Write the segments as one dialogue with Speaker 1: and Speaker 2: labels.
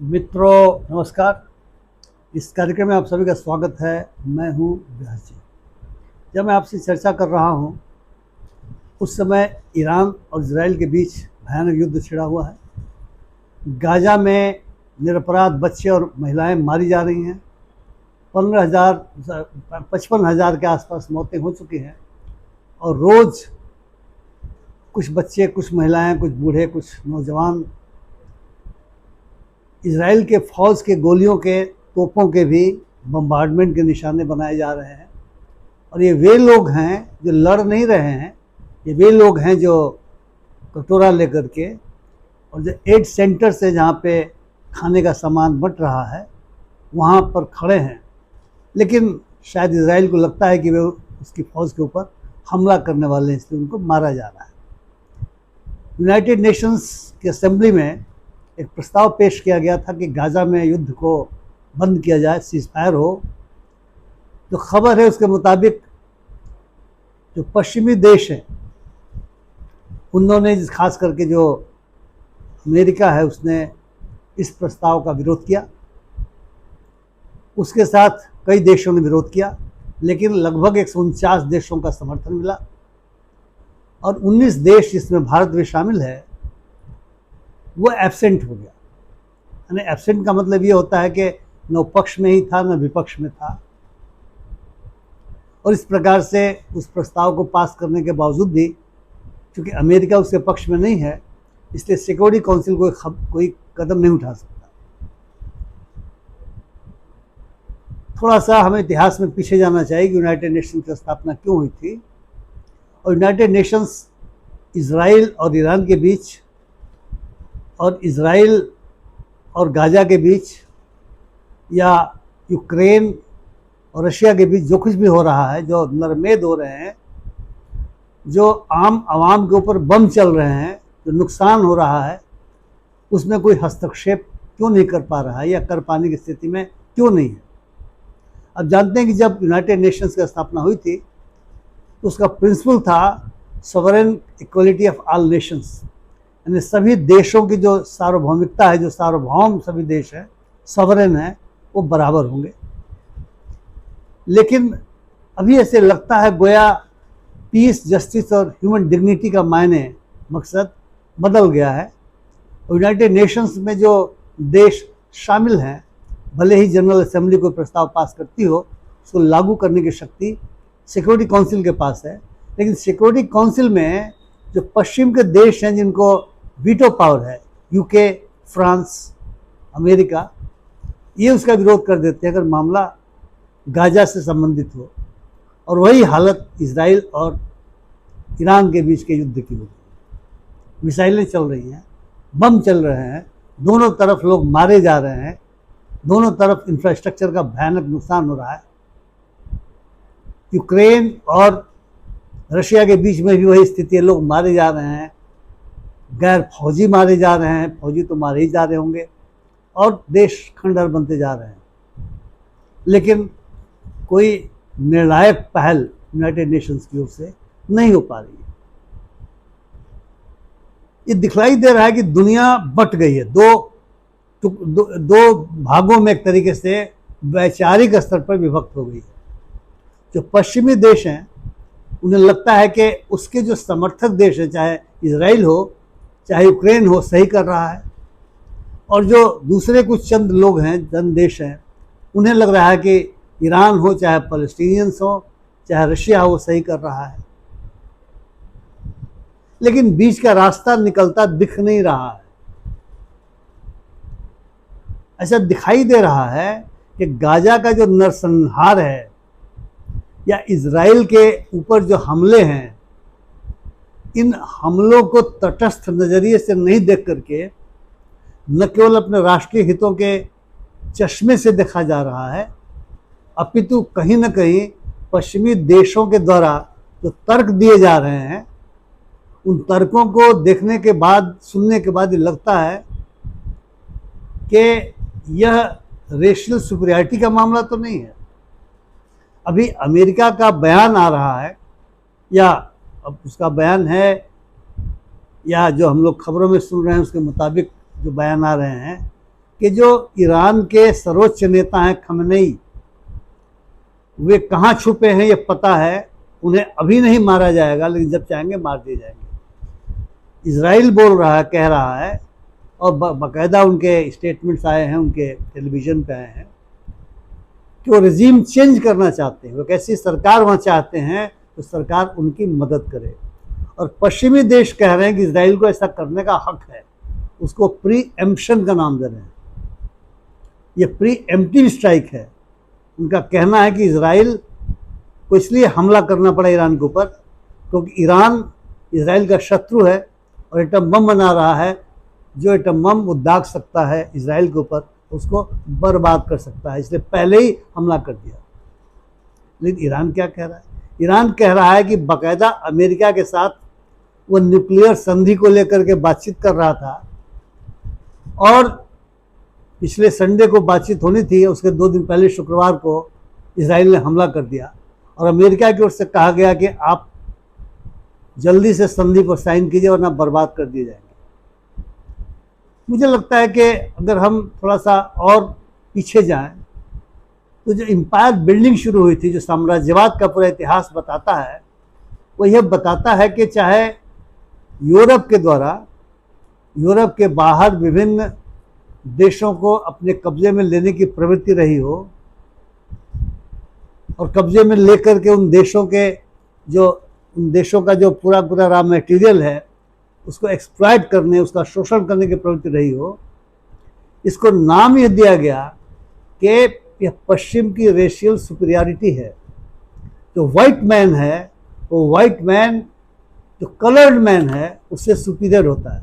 Speaker 1: मित्रों नमस्कार। इस कार्यक्रम में आप सभी का स्वागत है। मैं हूँ व्यास जी। जब मैं आपसे चर्चा कर रहा हूँ उस समय ईरान और इजराइल के बीच भयानक युद्ध छिड़ा हुआ है। गाजा में निरपराध बच्चे और महिलाएं मारी जा रही हैं। 55,000 के आसपास मौतें हो चुकी हैं और रोज़ कुछ बच्चे, कुछ महिलाएं, कुछ बूढ़े, कुछ नौजवान इजराइल के फ़ौज के गोलियों के, तोपों के भी बम्बार्डमेंट के निशाने बनाए जा रहे हैं। और ये वे लोग हैं जो लड़ नहीं रहे हैं, ये वे लोग हैं जो कटोरा लेकर के और जो एड सेंटर से जहाँ पे खाने का सामान बंट रहा है वहाँ पर खड़े हैं। लेकिन शायद इजराइल को लगता है कि वे उसकी फ़ौज के ऊपर हमला करने वाले हैं, इसलिए उनको मारा जा रहा है। यूनाइटेड नेशंस की असेंबली में एक प्रस्ताव पेश किया गया था कि गाज़ा में युद्ध को बंद किया जाए, सीज़ फायर हो। जो खबर है उसके मुताबिक जो पश्चिमी देश हैं उन्होंने, खास करके जो अमेरिका है, उसने इस प्रस्ताव का विरोध किया। उसके साथ कई देशों ने विरोध किया, लेकिन लगभग 149 देशों का समर्थन मिला और 19 देश, जिसमें भारत भी शामिल है, वो एब्सेंट हो गया। यानी एब्सेंट का मतलब ये होता है कि न पक्ष में ही था न विपक्ष में था। और इस प्रकार से उस प्रस्ताव को पास करने के बावजूद भी, क्योंकि अमेरिका उसके पक्ष में नहीं है, इसलिए सिक्योरिटी काउंसिल कोई कदम नहीं उठा सकता। थोड़ा सा हमें इतिहास में पीछे जाना चाहिए कि यूनाइटेड नेशन की स्थापना क्यों हुई थी। और यूनाइटेड नेशंस इजराइल और ईरान के बीच और इजराइल और गाजा के बीच या यूक्रेन और रशिया के बीच जो कुछ भी हो रहा है, जो नरमेद हो रहे हैं, जो आम आवाम के ऊपर बम चल रहे हैं, जो नुकसान हो रहा है, उसमें कोई हस्तक्षेप क्यों नहीं कर पा रहा है या कर पाने की स्थिति में क्यों नहीं है। अब जानते हैं कि जब यूनाइटेड नेशंस की स्थापना हुई थी तो उसका प्रिंसिपल था sovereign equality of all Nations, यानी सभी देशों की जो सार्वभौमिकता है, जो सार्वभौम सभी देश हैं, सॉवरेन हैं, वो बराबर होंगे। लेकिन अभी ऐसे लगता है गोया पीस, जस्टिस और ह्यूमन डिग्निटी का मायने, मकसद बदल गया है। और यूनाइटेड नेशंस में जो देश शामिल हैं, भले ही जनरल असेंबली कोई प्रस्ताव पास करती हो, उसको लागू करने की शक्ति सिक्योरिटी काउंसिल के पास है। लेकिन सिक्योरिटी काउंसिल में जो पश्चिम के देश हैं जिनको वीटो पावर है, यूके, फ्रांस, अमेरिका, ये उसका विरोध कर देते हैं अगर मामला गाजा से संबंधित हो। और वही हालत इजराइल और ईरान के बीच के युद्ध की होगी। मिसाइलें चल रही हैं, बम चल रहे हैं, दोनों तरफ लोग मारे जा रहे हैं, दोनों तरफ इंफ्रास्ट्रक्चर का भयानक नुकसान हो रहा है। यूक्रेन और रशिया के बीच में भी वही स्थिति है, लोग मारे जा रहे हैं, गैर फौजी मारे जा रहे हैं, फौजी तो मारे ही जा रहे होंगे, और देश खंडहर बनते जा रहे हैं। लेकिन कोई निर्णायक पहल यूनाइटेड नेशंस की ओर से नहीं हो पा रही है। ये दिखलाई दे रहा है कि दुनिया बट गई है, दो भागों में, एक तरीके से वैचारिक स्तर पर विभक्त हो गई है। जो पश्चिमी देश हैं उन्हें लगता है कि उसके जो समर्थक देश है, चाहे इजराइल हो चाहे यूक्रेन हो, सही कर रहा है। और जो दूसरे कुछ चंद लोग हैं, चंद देश हैं, उन्हें लग रहा है कि ईरान हो चाहे पैलेस्टीनियंस हो चाहे रशिया हो, सही कर रहा है। लेकिन बीच का रास्ता निकलता दिख नहीं रहा है। ऐसा दिखाई दे रहा है कि गाजा का जो नरसंहार है या इजराइल के ऊपर जो हमले हैं, इन हमलों को तटस्थ नजरिए से नहीं देख करके, न केवल अपने राष्ट्रीय हितों के चश्मे से देखा जा रहा है, अपितु कहीं न कहीं पश्चिमी देशों के द्वारा जो तर्क दिए जा रहे हैं, उन तर्कों को देखने के बाद, सुनने के बाद ये लगता है कि यह रेशियल सुपीरियरिटी का मामला तो नहीं है। अभी अमेरिका का बयान आ रहा है, या अब उसका बयान है, या जो हम लोग खबरों में सुन रहे हैं उसके मुताबिक जो बयान आ रहे हैं, कि जो ईरान के सर्वोच्च नेता हैं खमेनेई, वे कहाँ छुपे हैं ये पता है। उन्हें अभी नहीं मारा जाएगा, लेकिन जब चाहेंगे मार दिए जाएंगे। इजराइल बोल रहा है, कह रहा है, और बाकायदा उनके स्टेटमेंट्स आए हैं, उनके टेलीविज़न पे आए हैं कि वो रिजीम चेंज करना चाहते हैं। वो कैसी सरकार वहाँ चाहते हैं तो सरकार उनकी मदद करे। और पश्चिमी देश कह रहे हैं कि इजराइल को ऐसा करने का हक है। उसको प्री एम्प्शन का नाम दे रहे हैं। ये प्री एम्प्टिव स्ट्राइक है। उनका कहना है कि इजराइल को इसलिए हमला करना पड़ा ईरान के ऊपर क्योंकि ईरान इजराइल का शत्रु है और एटम बम बना रहा है। जो एटम बम वो दाग सकता है इजराइल के ऊपर, उसको बर्बाद कर सकता है, इसलिए पहले ही हमला कर दिया। लेकिन ईरान क्या कह रहा है? ईरान कह रहा है कि बाकायदा अमेरिका के साथ वो न्यूक्लियर संधि को लेकर के बातचीत कर रहा था, और पिछले संडे को बातचीत होनी थी, उसके 2 दिन पहले शुक्रवार को इजराइल ने हमला कर दिया और अमेरिका की ओर से कहा गया कि आप जल्दी से संधि पर साइन कीजिए वरना बर्बाद कर दिए जाएंगे। मुझे लगता है कि अगर हम थोड़ा सा और पीछे जाएं तो जो एम्पायर बिल्डिंग शुरू हुई थी, जो साम्राज्यवाद का पूरा इतिहास बताता है, वो यह बताता है कि चाहे यूरोप के द्वारा यूरोप के बाहर विभिन्न देशों को अपने कब्जे में लेने की प्रवृत्ति रही हो और कब्जे में लेकर के उन देशों का जो पूरा रॉ मटेरियल है उसको एक्सप्लॉइट करने, उसका शोषण करने की प्रवृत्ति रही हो, इसको नाम यह दिया गया कि यह पश्चिम की रेशियल सुपीरियरिटी है। जो वाइट मैन है, वो वाइट मैन जो कलर्ड मैन है उससे सुपीरियर होता है,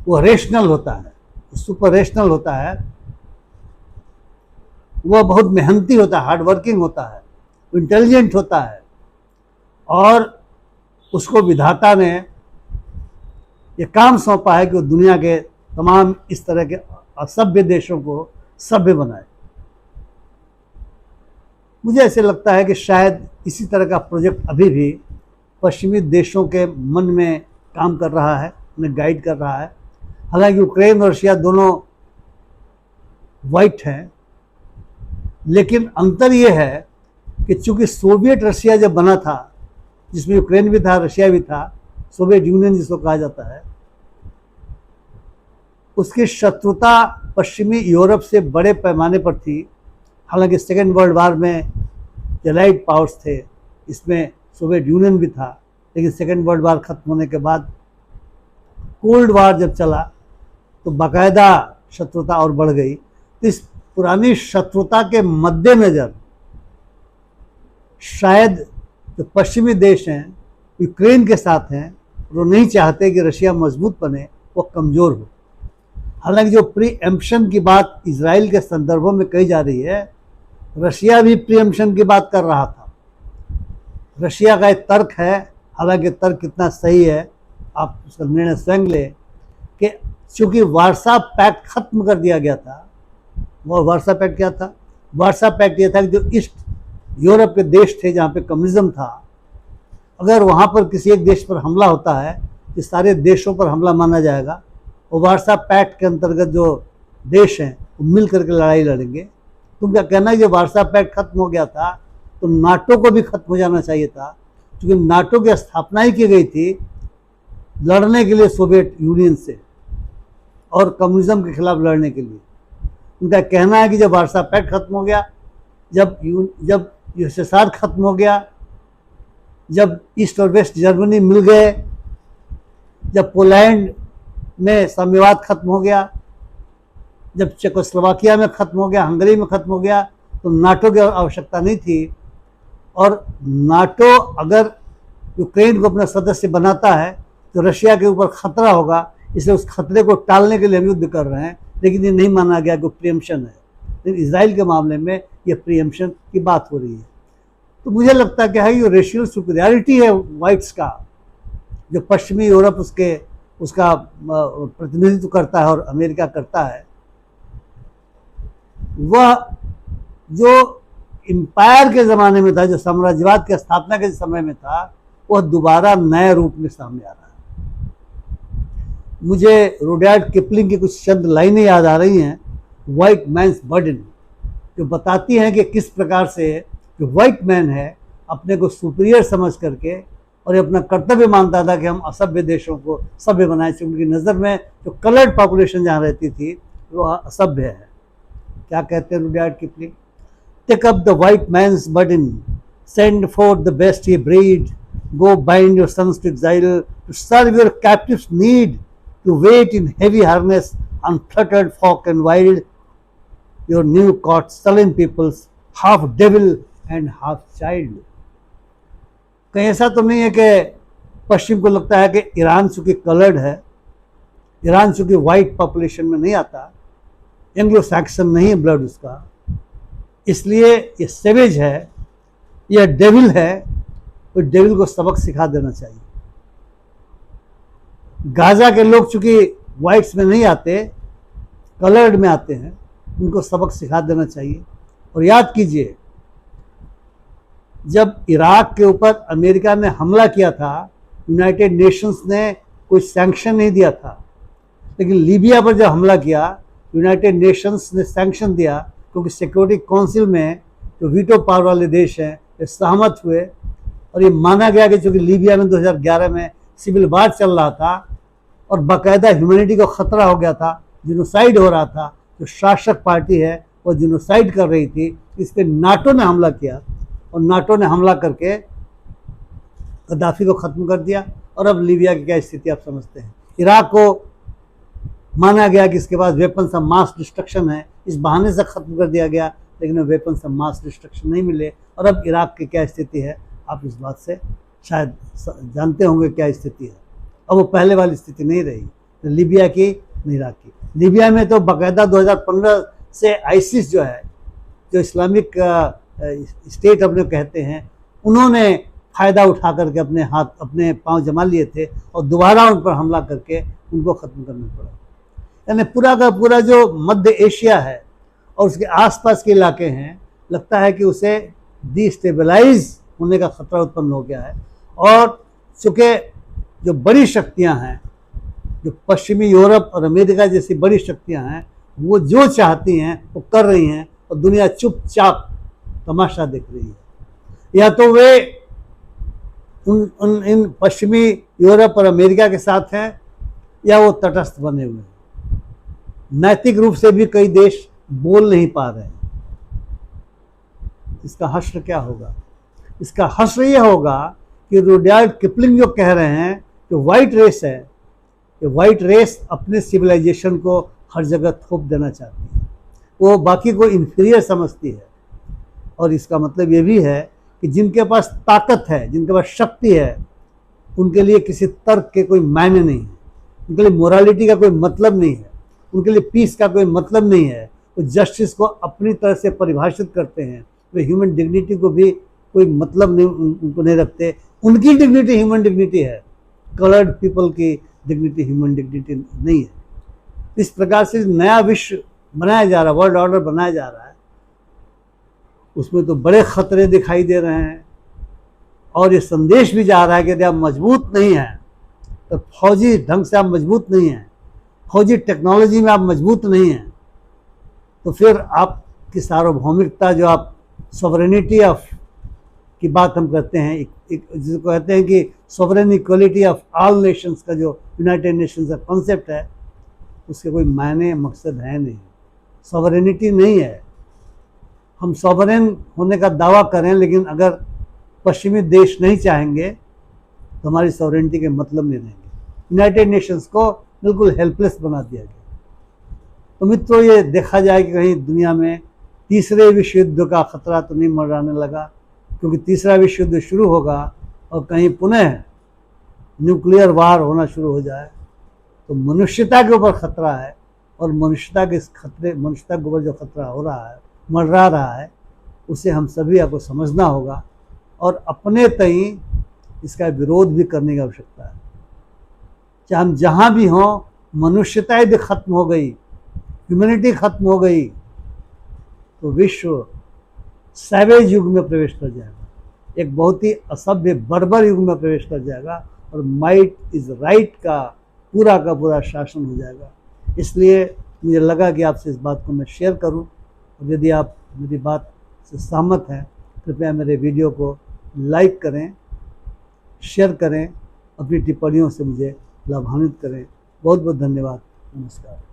Speaker 1: वो रेशनल होता है, सुपर रेशनल होता है, वह बहुत मेहनती होता है, हार्ड वर्किंग होता है, इंटेलिजेंट होता है, और उसको विधाता ने ये काम सौंपा है कि वो दुनिया के तमाम इस तरह के असभ्य देशों को सभ्य बनाए। मुझे ऐसे लगता है कि शायद इसी तरह का प्रोजेक्ट अभी भी पश्चिमी देशों के मन में काम कर रहा है, उन्हें गाइड कर रहा है। हालांकि यूक्रेन और रशिया दोनों वाइट हैं, लेकिन अंतर ये है कि चूंकि सोवियत रशिया जब बना था, जिसमें यूक्रेन भी था, रशिया भी था, सोवियत यूनियन जिसको कहा जाता है, उसकी शत्रुता पश्चिमी यूरोप से बड़े पैमाने पर थी। हालांकि सेकेंड वर्ल्ड वार में एलाइड पावर्स थे, इसमें सोवियत यूनियन भी था, लेकिन सेकेंड वर्ल्ड वार खत्म होने के बाद कोल्ड वार जब चला तो बाकायदा शत्रुता और बढ़ गई। तो इस पुरानी शत्रुता के मद्देनज़र शायद जो पश्चिमी देश हैं यूक्रेन के साथ हैं, वो नहीं चाहते कि रशिया मजबूत बने, वो कमज़ोर हो। हालांकि जो प्रीएम्प्शन की बात इजराइल के संदर्भों में कही जा रही है, रशिया भी प्रीएम्प्शन की बात कर रहा था। रशिया का एक तर्क है, हालांकि तर्क कितना सही है आप उसका निर्णय स्वयं लें, कि चूँकि वार्सा पैक्ट खत्म कर दिया गया था। वो वार्सा पैक्ट क्या था? वार्सा पैक्ट ये था कि जो ईस्ट यूरोप के देश थे जहाँ पे कम्युनिज्म था, अगर वहाँ पर किसी एक देश पर हमला होता है तो सारे देशों पर हमला माना जाएगा। और वार्सा पैक्ट के अंतर्गत जो देश हैं वो मिल करके लड़ाई लड़ेंगे। तुम क्या कहना है कि वार्सा पैक्ट खत्म हो गया था तो नाटो को भी खत्म हो जाना चाहिए था, क्योंकि नाटो की स्थापना ही की गई थी लड़ने के लिए सोवियत यूनियन से और कम्युनिज्म के खिलाफ लड़ने के लिए। उनका कहना है कि जब वार्सा पैक्ट खत्म हो गया, जब यूएसएसआर खत्म हो गया, जब ईस्ट और वेस्ट जर्मनी मिल गए, जब पोलैंड में साम्यवाद खत्म हो गया, जब चेकोस्लोवाकिया में खत्म हो गया, हंगरी में खत्म हो गया, तो नाटो की आवश्यकता नहीं थी। और नाटो अगर यूक्रेन को अपना सदस्य बनाता है तो रशिया के ऊपर खतरा होगा, इसलिए उस खतरे को टालने के लिए हम युद्ध कर रहे हैं। लेकिन ये नहीं माना गया कि प्रीएम्प्शन है। लेकिन इसराइल के मामले में ये प्रीएम्प्शन की बात हो रही है। तो मुझे लगता है कि ये रेशियल सुपीरियरिटी है वाइट्स का, जो पश्चिमी यूरोप उसका प्रतिनिधित्व करता है और अमेरिका करता है, वह जो एम्पायर के ज़माने में था, जो साम्राज्यवाद की स्थापना के समय में था, वह दोबारा नए रूप में सामने आ रहा है। मुझे रुडयार्ड किपलिंग की कुछ चंद लाइनें याद आ रही हैं, वाइट मैन्स बर्डन, जो बताती हैं कि किस प्रकार से जो वाइट मैन है अपने को सुपीरियर समझ करके और ये अपना कर्तव्य मानता था कि हम असभ्य देशों को सभ्य बनाए। उनकी नज़र में जो कलर्ड पॉपुलेशन जहाँ रहती थी वो असभ्य है। क्या कहते हैं Rudyard Kipling? Take up the white man's burden, send forth the best ye breed, go bind your sons to exile, to serve your captives' need, to wait in heavy harness, unfettered flock and wild, your new caught sullen peoples, half devil and half child. कहीं ऐसा तो नहीं है कि पश्चिम को लगता है कि ईरान चूंकि कलर्ड है, ईरान चूंकि वाइट पॉपुलेशन में नहीं आता, एंग्लो सैक्सन नहीं है ब्लड उसका, इसलिए ये सेवेज है, यह डेविल है, तो डेविल को सबक सिखा देना चाहिए। गाजा के लोग चूंकि वाइट्स में नहीं आते, कलर्ड में आते हैं, उनको सबक सिखा देना चाहिए। और याद कीजिए, जब इराक के ऊपर अमेरिका ने हमला किया था, यूनाइटेड नेशंस ने कोई सैंक्शन नहीं दिया था, लेकिन लीबिया पर जब हमला किया यूनाइटेड नेशंस ने सैंक्शन दिया, क्योंकि सिक्योरिटी काउंसिल में जो वीटो पावर वाले देश हैं ये सहमत हुए और ये माना गया कि चूँकि लीबिया में 2011 में सिविल वार चल रहा था और बाकायदा ह्यूमैनिटी को ख़तरा हो गया था, जिनोसाइड हो रहा था, जो शासक पार्टी है वो जिनोसाइड कर रही थी, इस पर नाटो ने हमला किया और नाटो ने हमला करके गद्दाफी को ख़त्म कर दिया। और अब लीबिया की क्या स्थिति आप समझते हैं। इराक को माना गया कि इसके पास वेपन्स ऑफ मास डिस्ट्रक्शन है, इस बहाने से ख़त्म कर दिया गया, लेकिन वेपन्स ऑफ मास डिस्ट्रक्शन नहीं मिले। और अब इराक की क्या स्थिति है आप इस बात से शायद जानते होंगे क्या स्थिति है। अब वो पहले वाली स्थिति नहीं रही, लीबिया की नहीं इराक की। लीबिया में तो बाकायदा 2015 से आईसिस जो है, जो इस्लामिक स्टेट अपने कहते हैं, उन्होंने फ़ायदा उठा करके अपने पाँव जमा लिए थे और दोबारा उन पर हमला करके उनको ख़त्म करना पड़ा। यानी पूरा का पूरा जो मध्य एशिया है और उसके आसपास के इलाके हैं, लगता है कि उसे डिस्टेबलाइज होने का ख़तरा उत्पन्न हो गया है। और चूँकि जो बड़ी शक्तियां हैं, जो पश्चिमी यूरोप और अमेरिका जैसी बड़ी शक्तियां हैं, वो जो चाहती हैं वो कर रही हैं और दुनिया चुपचाप तमाशा देख रही है। या तो वे इन पश्चिमी यूरोप और अमेरिका के साथ हैं या वो तटस्थ बने हुए हैं। नैतिक रूप से भी कई देश बोल नहीं पा रहे हैं। इसका हश्र क्या होगा? इसका हश्र ये होगा कि रुडयार्ड किपलिंग जो कह रहे हैं कि वाइट रेस है, कि वाइट रेस अपने सिविलाइजेशन को हर जगह थोप देना चाहती है, वो बाकी को इन्फीरियर समझती है। और इसका मतलब ये भी है कि जिनके पास ताकत है, जिनके पास शक्ति है, उनके लिए किसी तर्क के कोई मायने नहीं है, उनके लिए मोरालिटी का कोई मतलब नहीं है, उनके लिए पीस का कोई मतलब नहीं है। वो जस्टिस को अपनी तरह से परिभाषित करते हैं, वे ह्यूमन डिग्निटी को भी कोई मतलब नहीं उनको नहीं रखते। उनकी डिग्निटी ह्यूमन डिग्निटी है, कलर्ड पीपल की डिग्निटी ह्यूमन डिग्निटी नहीं है। इस प्रकार से नया विश्व बनाया जा रहा है, वर्ल्ड ऑर्डर बनाया जा रहा है, उसमें तो बड़े खतरे दिखाई दे रहे हैं। और ये संदेश भी जा रहा है कि यदि आप मजबूत नहीं हैं, तो फौजी ढंग से आप मजबूत नहीं हैं, फौजी टेक्नोलॉजी में आप मजबूत नहीं हैं, तो फिर आपकी सार्वभौमिकता, जो आप सॉवरेनिटी ऑफ की बात हम करते हैं, जिसको कहते हैं कि sovereign equality of all Nations का जो यूनाइटेड नेशंस का कॉन्सेप्ट है, उसके कोई मायने मकसद है नहीं, सॉवरेनिटी नहीं है। हम सॉवरेन होने का दावा करें, लेकिन अगर पश्चिमी देश नहीं चाहेंगे तो हमारी सॉवरेनिटी के मतलब नहीं रहेंगे। यूनाइटेड नेशंस को बिल्कुल हेल्पलेस बना दिया गया। तो मित्रों, ये देखा जाए कि कहीं दुनिया में तीसरे विश्व युद्ध का खतरा तो नहीं मंडराने लगा, क्योंकि तीसरा विश्व युद्ध शुरू होगा और कहीं पुनः न्यूक्लियर वार होना शुरू हो जाए तो मनुष्यता के ऊपर खतरा है। और मनुष्यता के इस खतरे, मनुष्यता के ऊपर जो खतरा हो रहा है, मंडरा रहा है, उसे हम सभी आपको समझना होगा और अपने तई इसका विरोध भी करने की आवश्यकता है। चाहे हम जहाँ भी हों, मनुष्यता यदि खत्म हो गई, ह्यूमैनिटी खत्म हो गई, तो विश्व सैवेज युग में प्रवेश कर जाएगा, एक बहुत ही असभ्य बर्बर युग में प्रवेश कर जाएगा। और माइट इज राइट का पूरा का पूरा शासन हो जाएगा। इसलिए मुझे लगा कि आपसे इस बात को मैं शेयर करूं, और यदि आप मेरी बात से सहमत हैं, कृपया मेरे वीडियो को लाइक करें, शेयर करें, अपनी टिप्पणियों से मुझे लाभान्वित करें। बहुत बहुत धन्यवाद। नमस्कार।